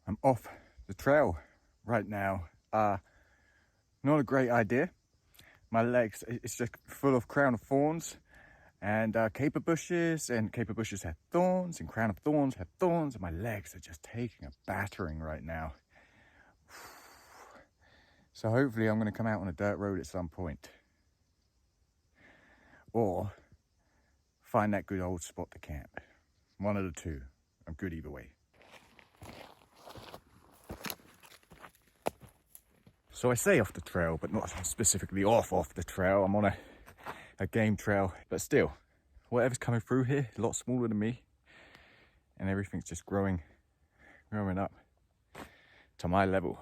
I'm off the trail right now. Not a great idea. My legs, it's just full of crown of thorns and caper bushes, and caper bushes have thorns, and crown of thorns have thorns, and my legs are just taking a battering right now. So hopefully I'm going to come out on a dirt road at some point, or find that good old spot to camp. One of the two. I'm good either way. So I say off the trail, but not specifically off the trail. I'm on a game trail, but still, whatever's coming through here, a lot smaller than me, and everything's just growing up to my level.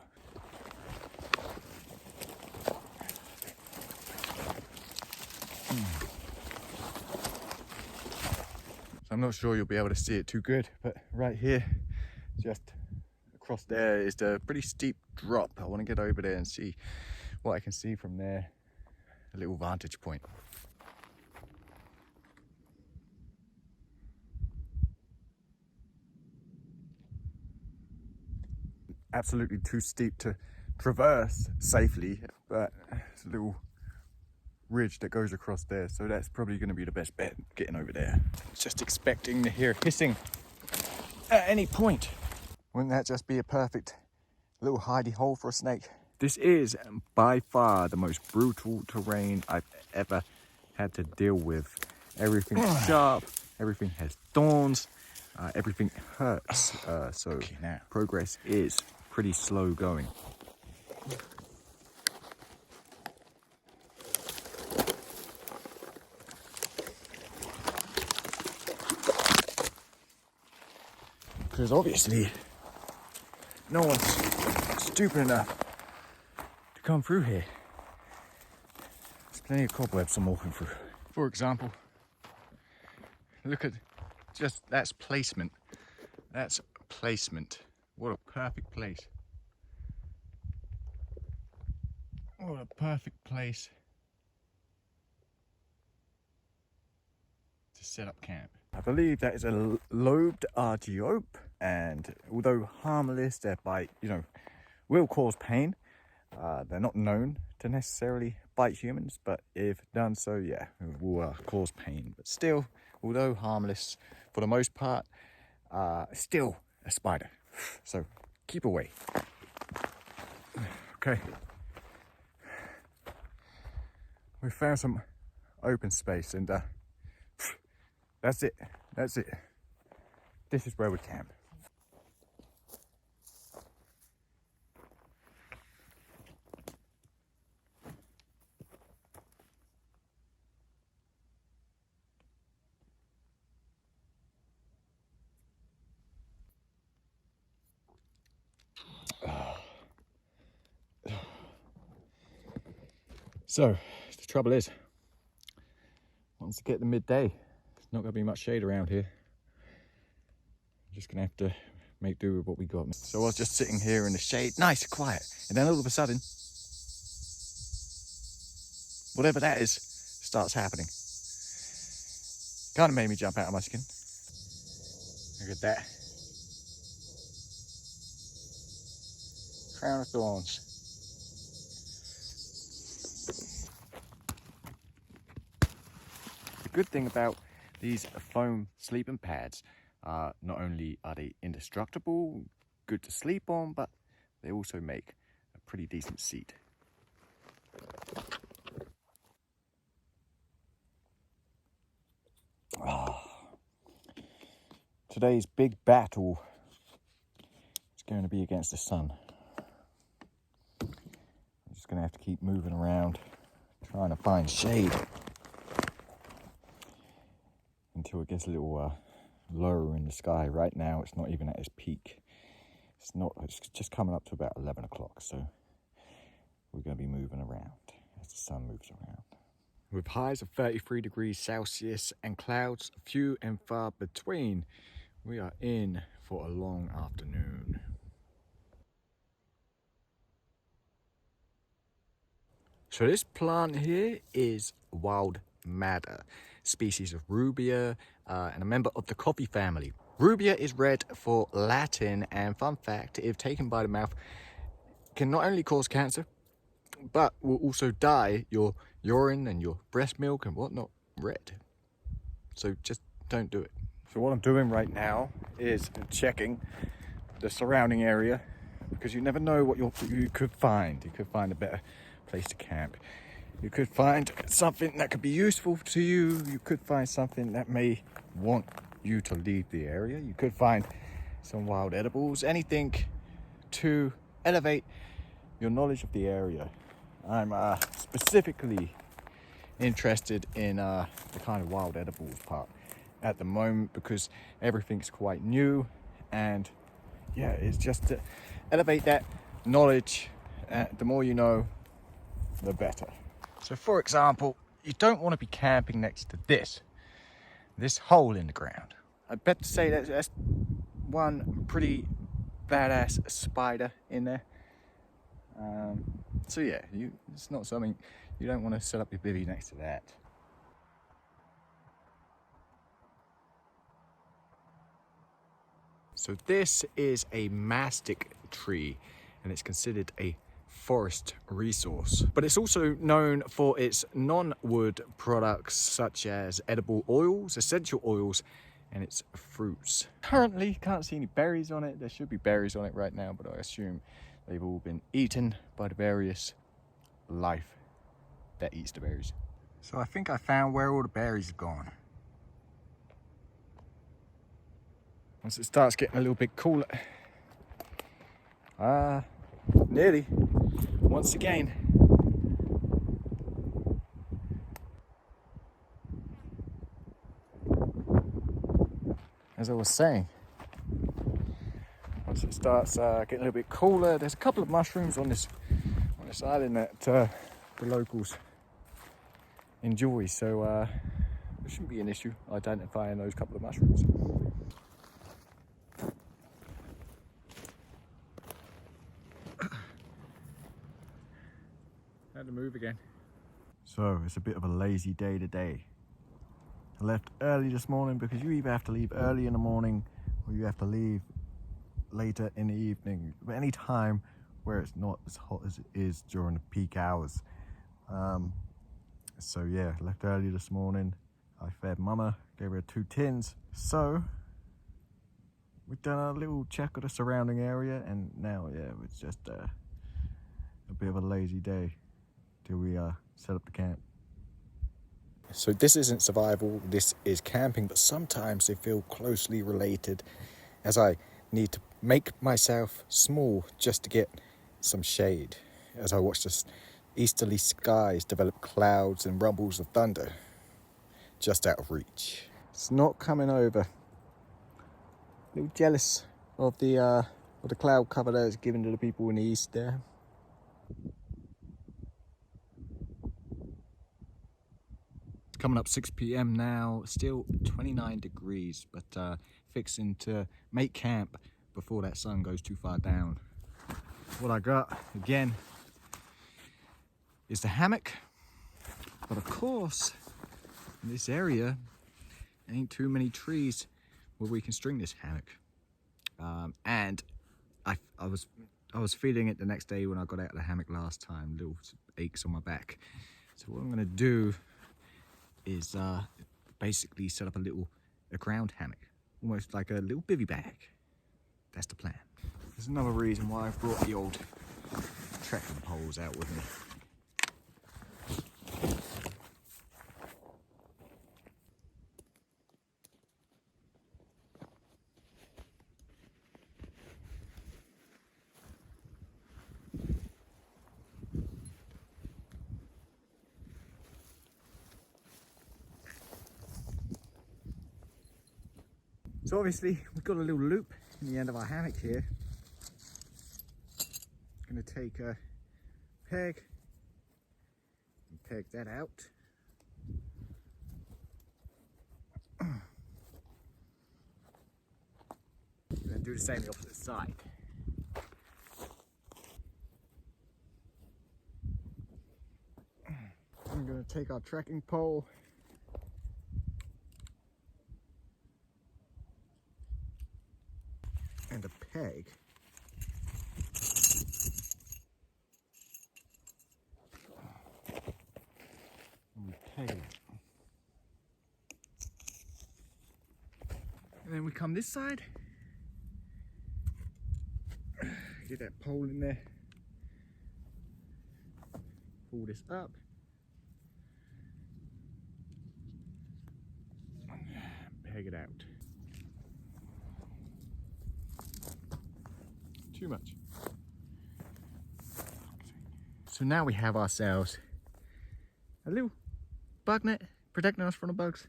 So I'm not sure you'll be able to see it too good, but right here, just across there is a pretty steep drop. I want to get over there and see what I can see from there, a little vantage point. Absolutely too steep to traverse safely, but it's a little ridge that goes across there, so that's probably going to be the best bet, getting over there. Just expecting to hear hissing at any point. Wouldn't that just be a perfect little hidey hole for a snake? This is by far the most brutal terrain I've ever had to deal with. Everything's sharp, everything has thorns, everything hurts, so now progress is pretty slow going. Because obviously no one's stupid enough to come through here. There's plenty of cobwebs I'm walking through. For example, look at just that's placement. That's placement. What a perfect place. What a perfect place to set up camp. I believe that is a lobed argiope, and although harmless, their bite, will cause pain. They're not known to necessarily bite humans, but if done so, yeah, it will cause pain. But still, although harmless for the most part, still a spider. So keep away. Okay. We found some open space, and that's it. That's it. This is where we camp. So, the trouble is, once I get to midday, there's not going to be much shade around here. I'm just going to have to make do with what we got. So I was just sitting here in the shade, nice and quiet, and then all of a sudden, whatever that is, starts happening. Kind of made me jump out of my skin. Look at that. Crown of thorns. The good thing about these foam sleeping pads, not only are they indestructible, good to sleep on, but they also make a pretty decent seat. Today's big battle is going to be against the sun. I'm just going to have to keep moving around, trying to find shade until it gets a little lower in the sky. Right now it's not even at its peak. It's just coming up to about 11 o'clock, so we're going to be moving around as the sun moves around. With highs of 33 degrees Celsius and clouds few and far between, we are in for a long afternoon. So this plant here is wild madder, species of rubia, and a member of the coffee family. Rubia is red for Latin, and fun fact, if taken by the mouth, can not only cause cancer, but will also dye your urine and your breast milk and whatnot red. So just don't do it. So what I'm doing right now is checking the surrounding area, because you never know what you could find. You could find a better place to camp. You could find something that could be useful to you. You could find something that may want you to leave the area. You could find some wild edibles, anything to elevate your knowledge of the area. I'm specifically interested in the kind of wild edibles part at the moment, because everything's quite new, and yeah, it's just to elevate that knowledge. The more you know, the better. So for example, you don't want to be camping next to this hole in the ground. I'd bet to say that that's one pretty badass spider in there. So yeah, it's not something, you don't want to set up your bivvy next to that. So this is a mastic tree, and it's considered a forest resource, but it's also known for its non-wood products such as edible oils, essential oils, and its fruits. Currently can't see any berries on it. There should be berries on it right now, but I assume they've all been eaten by the various life that eats the berries. So I think I found where all the berries have gone. Once it starts getting a little bit cooler, nearly, once again. As I was saying, once it starts getting a little bit cooler, there's a couple of mushrooms on this island that the locals enjoy, so there shouldn't be an issue identifying those couple of mushrooms. Had to move again. So it's a bit of a lazy day today. I left early this morning because you either have to leave early in the morning or you have to leave later in the evening, but any time where it's not as hot as it is during the peak hours. So yeah, left early this morning. I fed Mama, gave her 2 tins. So we've done a little check of the surrounding area, and now yeah, it's just a bit of a lazy day till we set up the camp. So this isn't survival, this is camping, but sometimes they feel closely related, as I need to make myself small just to get some shade as I watch the easterly skies develop clouds and rumbles of thunder just out of reach. It's not coming over. A little jealous of the cloud cover that it's given to the people in the east there. It's coming up 6 p.m. now, still 29 degrees, but fixing to make camp before that sun goes too far down. What I got, again, is the hammock, but of course, in this area, ain't too many trees where we can string this hammock. And I was feeling it the next day when I got out of the hammock last time, little aches on my back. So what I'm gonna do is basically set up a ground hammock, almost like a little bivvy bag. That's the plan. There's another reason why I've brought the old trekking poles out with me. So obviously we've got a little loop in the end of our hammock here. Going to take a peg and peg that out. And then do the same on the opposite side. I'm going to take our trekking pole peg. And we peg it. And then we come this side. Get that pole in there. Pull this up. Peg it out. Too much. So now we have ourselves a little bug net protecting us from the bugs.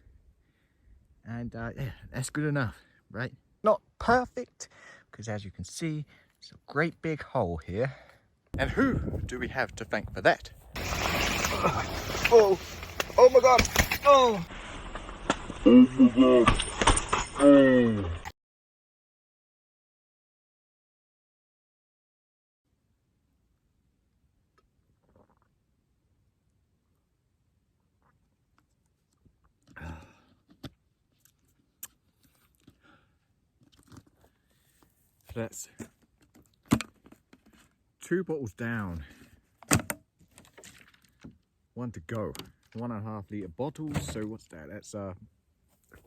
And yeah, that's good enough, right? Not perfect, because as you can see, it's a great big hole here. And who do we have to thank for that? Oh, oh my God, oh. Oh my God, oh. So that's 2 bottles down, 1 to go. 1.5 litre bottles. So what's that? That's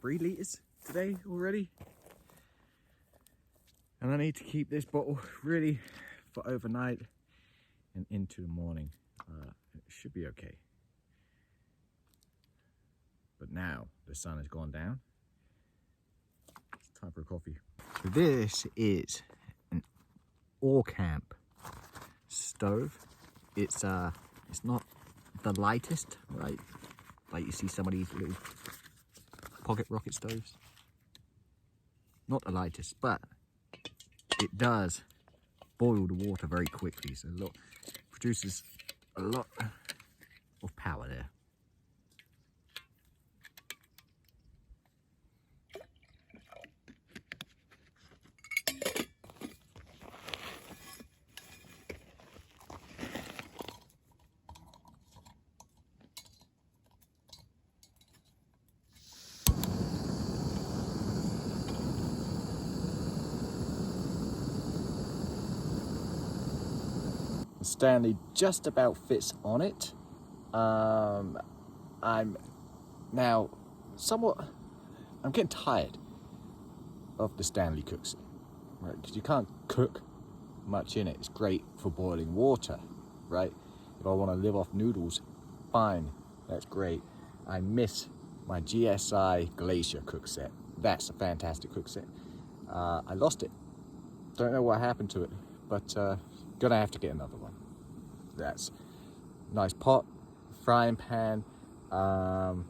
3 litres today already. And I need to keep this bottle really for overnight and into the morning. It should be okay. But now the sun has gone down. It's time for a coffee. So this is an Orcamp stove. It's not the lightest, right? Like you see some of these little pocket rocket stoves. Not the lightest, but it does boil the water very quickly. So produces a lot of power there. Stanley just about fits on it. I'm now I'm getting tired of the Stanley cooks, right? Because you can't cook much in it. It's great for boiling water, right? If I want to live off noodles, fine, that's great. I miss my GSI Glacier cook set. That's a fantastic cook set. I lost it. Don't know what happened to it, but gonna have to get another one. That's nice pot, frying pan, and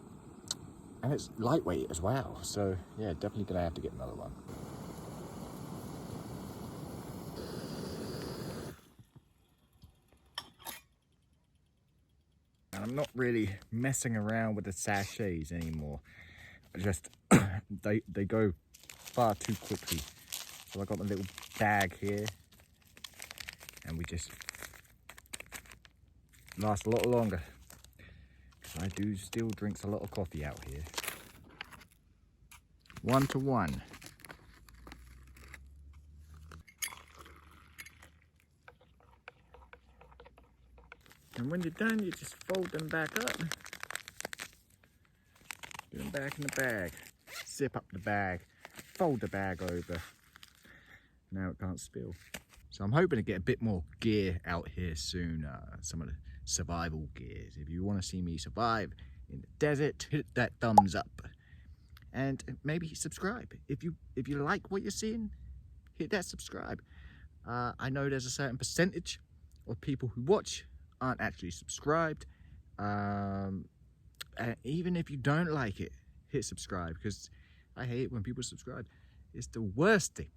it's lightweight as well. So yeah, definitely gonna have to get another one. And I'm not really messing around with the sachets anymore. Just they go far too quickly. So I got my little bag here, and we just last a lot longer. I do still drinks a lot of coffee out here. 1 to 1. And when you're done, you just fold them back up. Put them back in the bag. Zip up the bag. Fold the bag over. Now it can't spill. So I'm hoping to get a bit more gear out here soon. Some of the survival gears. If you want to see me survive in the desert, hit that thumbs up. And maybe subscribe. If you like what you're seeing, hit that subscribe. I know there's a certain percentage of people who watch aren't actually subscribed. And even if you don't like it, hit subscribe, because I hate when people subscribe. It's the worst thing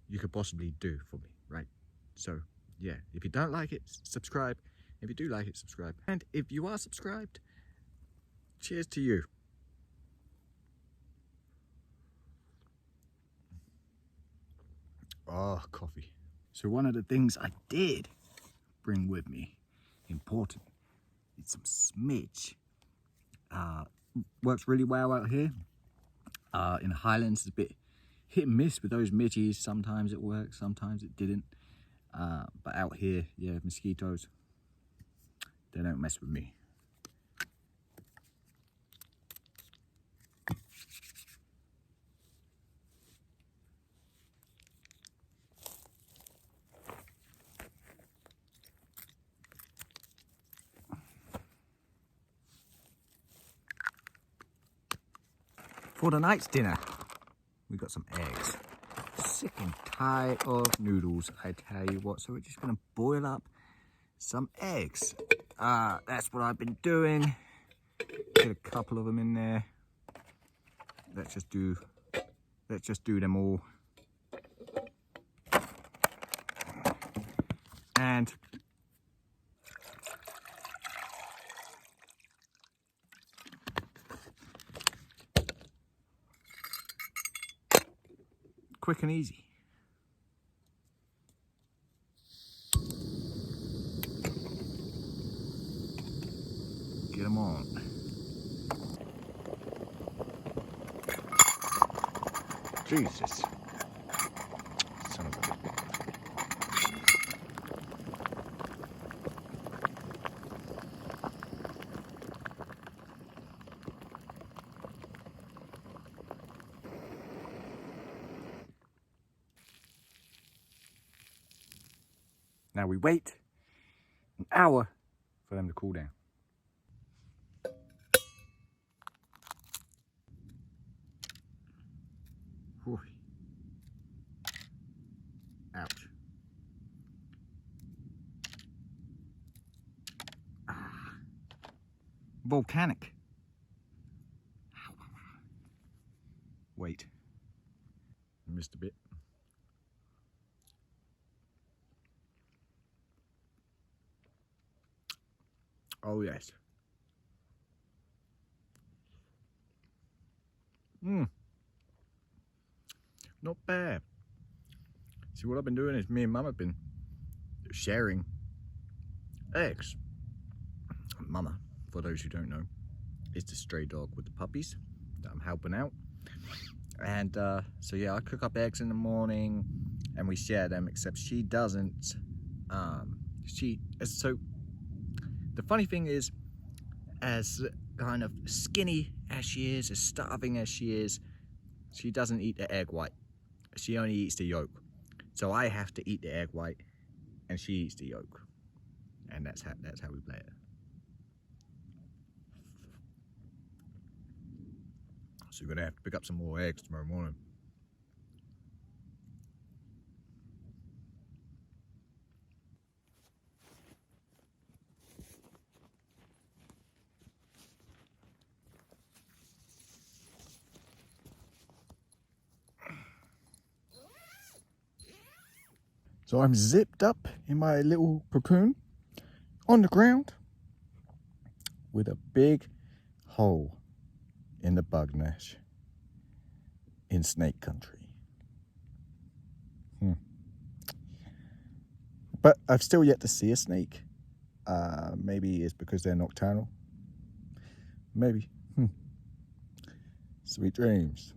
you could possibly do for me, right? So yeah, if you don't like it, subscribe. If you do like it, subscribe. And if you are subscribed, cheers to you. Oh, coffee. So one of the things I did bring with me, important, is some smidge. Works really well out here. In the Highlands, it's a bit hit and miss with those midges. Sometimes it worked, sometimes it didn't. But out here, yeah, mosquitoes, they don't mess with me. For the night's dinner, we got some eggs. Sick and tired of noodles, I tell you what. So we're just gonna boil up some eggs. That's what I've been doing. Get a couple of them in there. Let's just do them all. And quick and easy. Get them on. Jesus. Son of a... Now we wait an hour for them to cool down. Whew. Ouch. Volcanic. Wait. Missed a bit. Oh yes. Not bad. See, what I've been doing is me and Mum have been sharing eggs. Mama, for those who don't know, is the stray dog with the puppies that I'm helping out. And so yeah, I cook up eggs in the morning and we share them, except she doesn't. So the funny thing is, as kind of skinny as she is, as starving as she is, she doesn't eat the egg white. She only eats the yolk. So I have to eat the egg white and she eats the yolk. And that's how we play it. So we're gonna have to pick up some more eggs tomorrow morning. So I'm zipped up in my little cocoon on the ground with a big hole in the bug nest in snake country. But I've still yet to see a snake. Maybe it's because they're nocturnal. Maybe. Sweet dreams.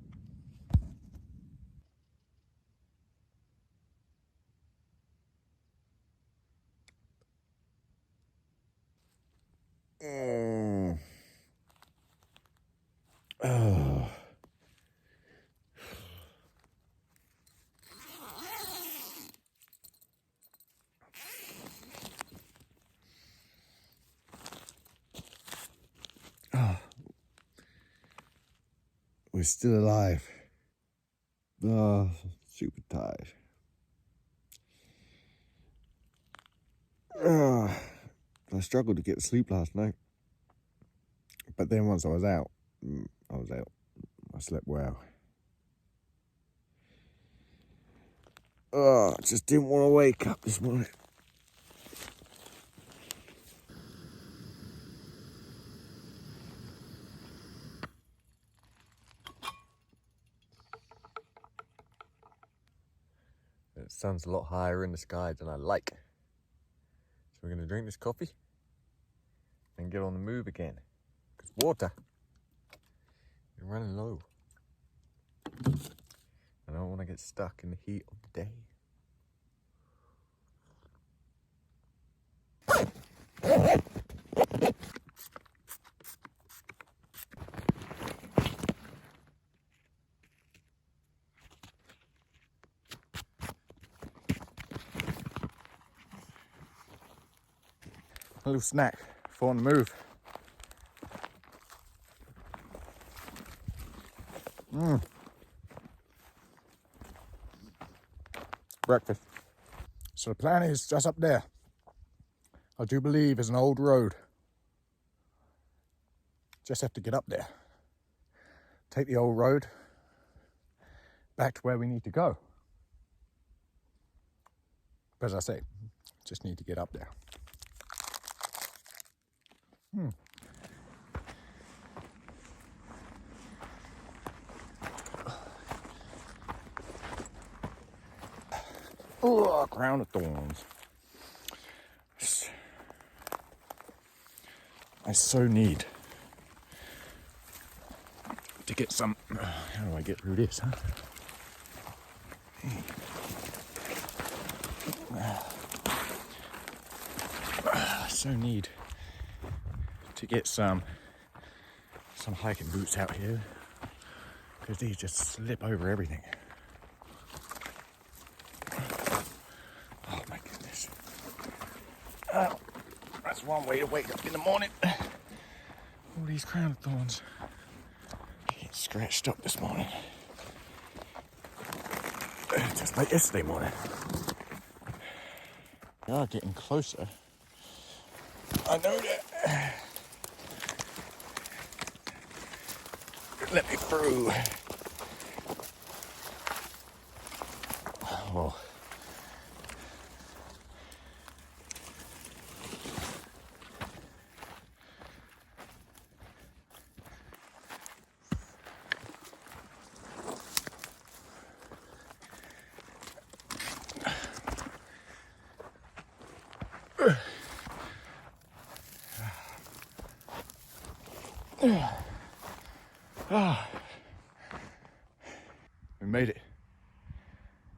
Oh. We're still alive. Oh, super tired. I struggled to get to sleep last night. But then once I was out. I slept well. I just didn't want to wake up this morning. The sun's a lot higher in the sky than I like. So we're going to drink this coffee and get on the move again. Because water, we're running low. I don't want to get stuck in the heat of the day. A little snack for on the move. Breakfast. So the plan is just up there. I do believe is an old road. Just have to get up there. Take the old road back to where we need to go. But as I say, just need to get up there. Oh, crown of thorns. I so need to get some. How do I get through this, huh? I so need to get some hiking boots out here because these just slip over everything. Oh my goodness. Oh, that's one way to wake up in the morning. All these crown of thorns getting scratched up this morning. Just like yesterday morning. We are getting closer. I know that. Let me through. Oh. We made it.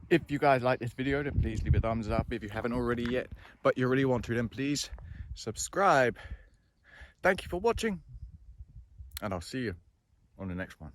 If you guys like this video, then please leave a thumbs up if you haven't already yet, but you really want to, then please subscribe. Thank you for watching, and I'll see you on the next one.